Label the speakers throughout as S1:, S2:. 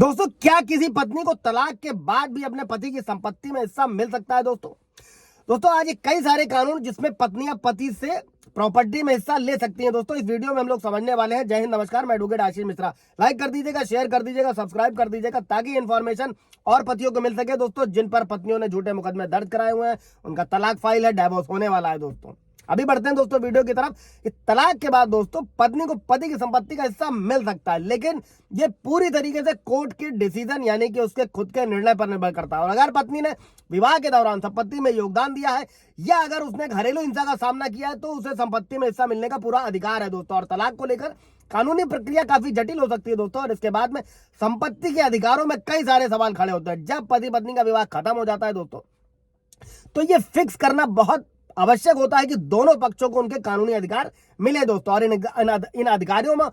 S1: दोस्तों, क्या किसी पत्नी को तलाक के बाद भी अपने पति की संपत्ति में हिस्सा मिल सकता है? दोस्तों आज ये कई सारे कानून जिसमें पत्नियां पति से प्रॉपर्टी में हिस्सा ले सकती हैं। दोस्तों इस वीडियो में हम लोग समझने वाले हैं। जय हिंद, नमस्कार, मैं एडवोकेट आशीष मिश्रा। लाइक कर दीजिएगा, शेयर कर दीजिएगा, सब्सक्राइब कर दीजिएगा ताकि इन्फॉर्मेशन और पतियों को मिल सके। दोस्तों जिन पर पत्नियों ने झूठे मुकदमे दर्ज कराए हुए हैं उनका तलाक फाइल है, डिवोर्स होने वाला है। दोस्तों अभी बढ़ते हैं दोस्तों वीडियो की तरफ। कि तलाक के बाद दोस्तों पत्नी को पति की संपत्ति का हिस्सा मिल सकता है, लेकिन ये पूरी तरीके से कोर्ट के डिसीजन यानी कि उसके खुद के निर्णय पर निर्भर करता है। और अगर पत्नी ने विवाह के दौरान संपत्ति में योगदान दिया है या अगर उसने घरेलू हिंसा का सामना किया है तो उसे संपत्ति में हिस्सा मिलने का पूरा अधिकार है। दोस्तों और तलाक को लेकर कानूनी प्रक्रिया काफी जटिल हो सकती है दोस्तों। और इसके बाद में संपत्ति के अधिकारों में कई सारे सवाल खड़े होते हैं। जब पति पत्नी का विवाह खत्म हो जाता है दोस्तों, तो ये फिक्स करना बहुत आवश्यक होता है कि दोनों पक्षों को उनके कानूनी अधिकार मिले। दोस्तों और इन अधिकारियों में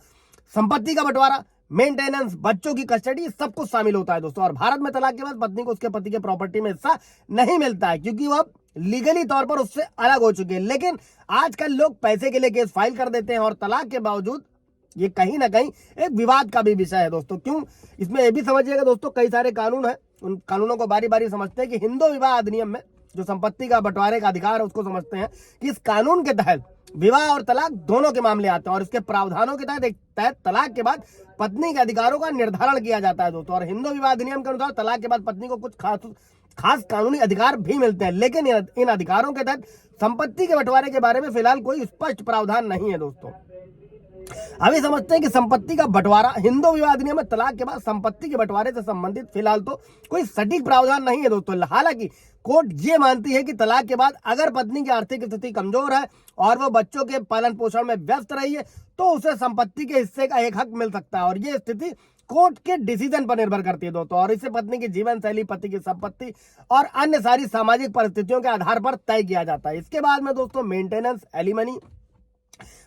S1: संपत्ति का बंटवारा, मेंटेनेंस, बच्चों की कस्टडी सब कुछ शामिल होता है। दोस्तों और भारत में तलाक के बाद पत्नी को उसके पति के प्रॉपर्टी में हिस्सा नहीं मिलता है, क्योंकि वो अब लीगली तौर पर उससे अलग हो चुके हैं। लेकिन आजकल लोग पैसे के लिए केस फाइल कर देते हैं और तलाक के बावजूद ये कहीं ना कहीं एक विवाद का भी विषय है। दोस्तों क्यों, इसमें यह भी समझिएगा दोस्तों, कई सारे कानून है, उन कानूनों को बारी बारी समझते हैं। कि हिंदू विवाह अधिनियम में जो संपत्ति का बंटवारे का अधिकार है उसको समझते हैं कि इस कानून के तहत विवाह और तलाक दोनों के मामले आते हैं और इसके प्रावधानों के तहत तलाक के बाद पत्नी के अधिकारों का निर्धारण किया जाता है। दोस्तों और हिंदू विवाह अधिनियम के अनुसार तलाक के बाद पत्नी को कुछ खास कानूनी अधिकार भी मिलते हैं, लेकिन इन अधिकारों के तहत संपत्ति के बंटवारे के बारे में फिलहाल कोई स्पष्ट प्रावधान नहीं है। दोस्तों अभी समझते हैं कि संपत्ति का बंटवारा हिंदू विवाह अधिनियम में तलाक के बाद संपत्ति के बंटवारे से संबंधित फिलहाल तो कोई सटीक प्रावधान नहीं है। दोस्तों हालांकि कोर्ट ये मानती है कि तलाक के बाद अगर पत्नी की आर्थिक स्थिति कमजोर है और वो बच्चों के पालन पोषण में व्यस्त रही है तो उसे संपत्ति के हिस्से का एक हक मिल सकता है। और ये स्थिति कोर्ट के डिसीजन पर निर्भर करती है। दोस्तों और इसे पत्नी की जीवन शैली, पति की संपत्ति और अन्य सारी सामाजिक परिस्थितियों के आधार पर तय किया जाता है। इसके बाद में दोस्तों मेंटेनेंस, एलिमनी,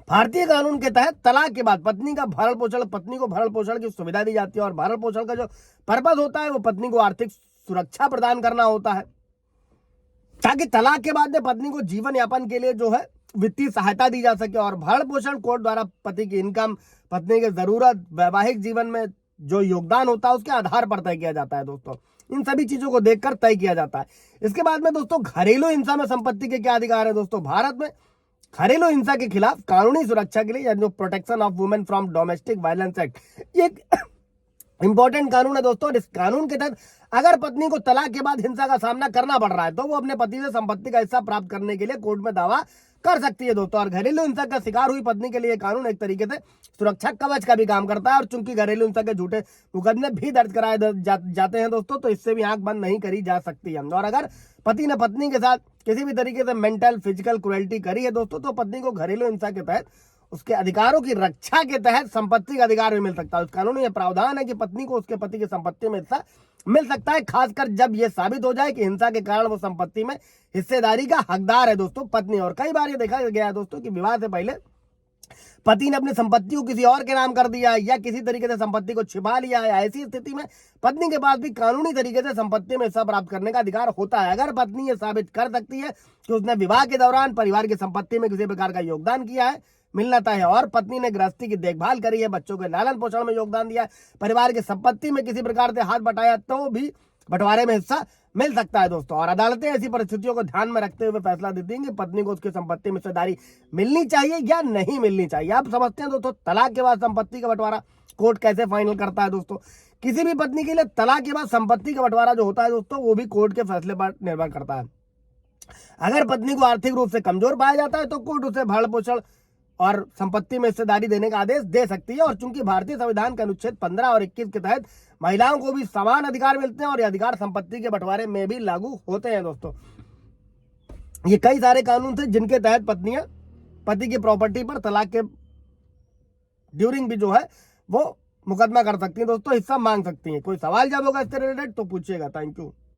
S1: भारतीय कानून के तहत तलाक के बाद पत्नी को भरण पोषण की सुविधा दी जाती है। और भरण पोषण का जो पर्पस होता है वो पत्नी को आर्थिक सुरक्षा प्रदान करना होता है, ताकि तलाक के बाद में पत्नी को जीवन यापन के लिए जो है वित्तीय सहायता दी जा सके। और भरण पोषण कोर्ट द्वारा पति की इनकम, पत्नी की जरूरत, वैवाहिक जीवन में जो योगदान होता है उसके आधार पर तय किया जाता है। दोस्तों इन सभी चीजों को देखकर तय किया जाता है। इसके बाद में दोस्तों घरेलू हिंसा में संपत्ति के क्या अधिकार है? दोस्तों भारत में घरेलू हिंसा के खिलाफ कानूनी सुरक्षा के लिए यानी protection of women from domestic violence act, ये एक इंपॉर्टेंट कानून है। दोस्तों इस कानून के तहत अगर पत्नी को तलाक के बाद हिंसा का सामना करना पड़ रहा है तो वो अपने पति से संपत्ति का हिस्सा प्राप्त करने के लिए कोर्ट में दावा कर सकती है। दोस्तों और घरेलू हिंसा का शिकार हुई पत्नी के लिए कानून एक तरीके से सुरक्षा कवच का भी काम करता है। और चूंकि घरेलू हिंसा के झूठे मुकदमे भी दर्ज कराए जाते हैं दोस्तों, तो इससे भी आंख बंद नहीं करी जा सकती है। और अगर पति ने पत्नी के साथ किसी भी तरीके से मेंटल, फिजिकल क्रुएल्टी करी है दोस्तों, तो पत्नी को घरेलू हिंसा के तहत उसके अधिकारों की रक्षा के तहत संपत्ति का अधिकार भी मिल सकता है। उस कानून में यह प्रावधान है कि पत्नी को उसके पति की संपत्ति में हिस्सा मिल सकता है, खासकर जब यह साबित हो जाए कि हिंसा के कारण वो संपत्ति में हिस्सेदारी का हकदार है दोस्तों पत्नी। और कई बार ये देखा गया है दोस्तों कि विवाह से पहले पति ने अपनी संपत्ति को किसी और के नाम कर दिया या किसी तरीके से संपत्ति को छिपा लिया है। ऐसी स्थिति में पत्नी के पास भी कानूनी तरीके से संपत्ति में हिस्सा प्राप्त करने का अधिकार होता है। अगर पत्नी ये साबित कर सकती है कि उसने विवाह के दौरान परिवार की संपत्ति में किसी प्रकार का योगदान किया है, मिलना तय है, और पत्नी ने गृहस्थी की देखभाल करी है, बच्चों के लालन पोषण में योगदान दिया है, परिवार की संपत्ति में किसी प्रकार से हाथ बटाया, तो भी बंटवारे में हिस्सा मिल सकता है। दोस्तों और अदालतें ऐसी परिस्थितियों को ध्यान में रखते हुए फैसला देती हैं कि पत्नी को उसकी संपत्ति में हिस्सेदारी मिलनी चाहिए या नहीं मिलनी चाहिए। आप समझते हैं दोस्तों तलाक के बाद संपत्ति का बंटवारा कोर्ट कैसे फाइनल करता है? दोस्तों किसी भी पत्नी के लिए तलाक के बाद संपत्ति का बंटवारा जो होता है दोस्तों वो भी कोर्ट के फैसले पर निर्भर करता है। अगर पत्नी को आर्थिक रूप से कमजोर पाया जाता है तो कोर्ट उसे भरण पोषण और संपत्ति में हिस्सेदारी देने का आदेश दे सकती है। और चूंकि भारतीय संविधान के अनुच्छेद 15 और 21 के तहत महिलाओं को भी समान अधिकार मिलते हैं और ये अधिकार संपत्ति के बंटवारे में भी लागू होते हैं। दोस्तों ये कई सारे कानून थे जिनके तहत पत्नियां पति की प्रॉपर्टी पर तलाक के ड्यूरिंग भी जो है वो मुकदमा कर सकती हैं। दोस्तों हिस्सा मांग सकती हैं। कोई सवाल जब होगा इससे रिलेटेड तो पूछिएगा। Thank you.